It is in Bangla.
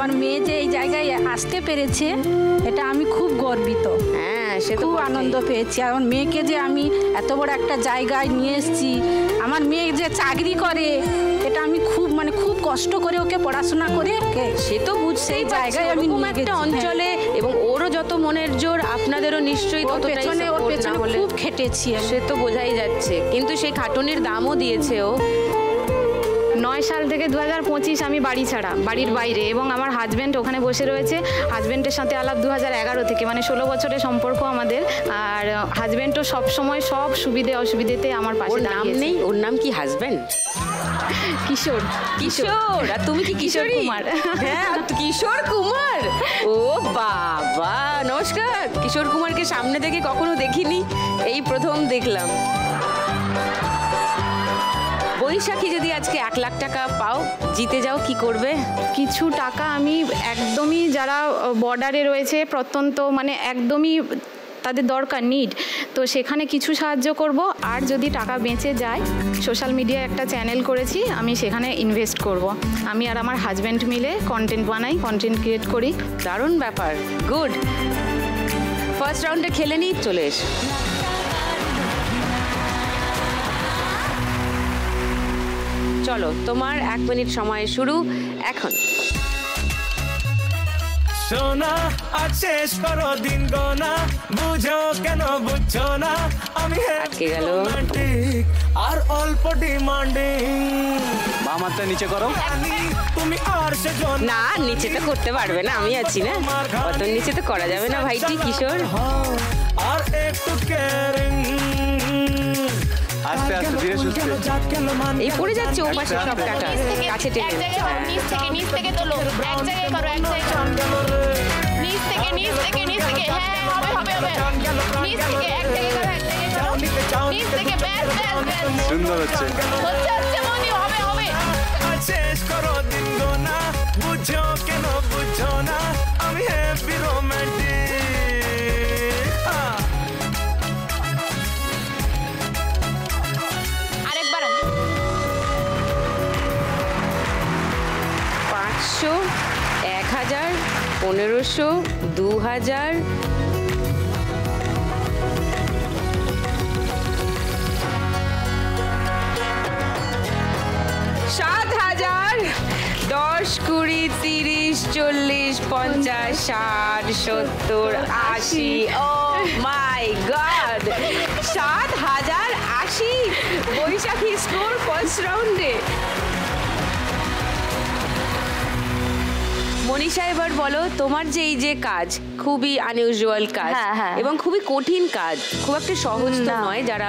আমার মেয়ে যে এই জায়গায় আসতে পেরেছে এটা আমি খুব গর্বিত। হ্যাঁ, সে তো খুব আনন্দ পেয়েছি। আমার মেয়েকে যে আমি এত বড় একটা জায়গায় নিয়ে এসেছি, আমার মেয়ে যে চাকরি করে এটা আমি খুব কষ্ট করে ওকে পড়াশোনা করে সে তো বুঝছেই জায়গায় আমি একটা অঞ্চলে, এবং ওরও যত মনের জোর আপনাদেরও নিশ্চয়ই ততটাই সাপোর্ট না হলে। খুব খেটেছি, সে তো বোঝাই যাচ্ছে, কিন্তু সেই খাটুনির দামও দিয়েছে ও। 9 সাল থেকে 2025 আমি বাড়ি ছাড়া, বাড়ির বাইরে, এবং আমার হাজব্যান্ড ওখানে বসে রয়েছে। হাজব্যান্ডের সাথে আলাপ 2011 থেকে, মানে 16 বছরের সম্পর্ক আমাদের। আর হাজব্যান্ডও সবসময় সব সুবিধে অসুবিধেতে আমার পাশে দাঁড়িয়েছে। নাম নেই ওর? নাম কি হাজব্যান্ড? কিশোর। কিশোর। আর তুমি কি কিশোর কুমার? হ্যাঁ, কিশোর কুমার। ও বাবা, নমস্কার। কিশোর কুমারকে সামনে থেকে কখনো দেখিনি, এই প্রথম দেখলাম। বৈশাখী যদি আজকে 1 লাখ টাকা পাও, জিতে যাও, কি করবে? কিছু টাকা আমি একদমই, যারা বর্ডারে রয়েছে প্রত্যন্ত, মানে একদমই তাদের দরকার, নিড, তো সেখানে কিছু সাহায্য করব। আর যদি টাকা বেঁচে যায়, সোশ্যাল মিডিয়ায় একটা চ্যানেল করেছি, আমি সেখানে ইনভেস্ট করব। আমি আর আমার হাজব্যান্ড মিলে কন্টেন্ট বানাই, কন্টেন্ট ক্রিয়েট করি। দারুণ ব্যাপার, গুড। ফার্স্ট রাউন্ডে খেলে নিই, চলে এস। চলো, তোমার 1 মিনিট সময় শুরু এখন। সোনা আজ শেষ করো দিন গোনা, বুঝো কেন বুঝছো না, আমি আটকে গেল। আর অল্প ডিমান্ডিং। মামারটা নিচে করো। তুমি আর সে না, নিচে তো করতে পারবে না, আমি আছি না। অত নিচে তো করা যাবে না ভাইটি কিশোর। আর একটু কেয়ারিং। আস্তে আস্তে ধীরে সুস্থে। এই পড়ে যাচ্ছে ও পাশে সব টাকা, কাছে টেনে। নিচ থেকে তোলো, এক জায়গায় করো, এক জায়গায়। নিচ থেকে হ্যাঁ, হবে নিচ থেকে এক জায়গায় করো, এক জায়গায় করো। নিচ থেকে ব্যাস। সুন্দর হচ্ছে মনি, হবে। শেষ করো দিন গোনা, বুঝো কেন বুঝো না, আমি হ্যাপি রোমান্টিক। আরেকবার 500, 1000, 1500, 2000, 7000, 10, 20, 30, 40, 50, 60, 70, 80। ও মাই গড, 7080 বৈশাখী স্কোর ফার্স্ট রাউন্ডে। মনীষা, এবার বলো, তোমার যে এই যে কাজ, খুবই আনইউজুয়াল কাজ এবং খুবই কঠিন কাজ, খুব একটা সহজ তো নয়, যারা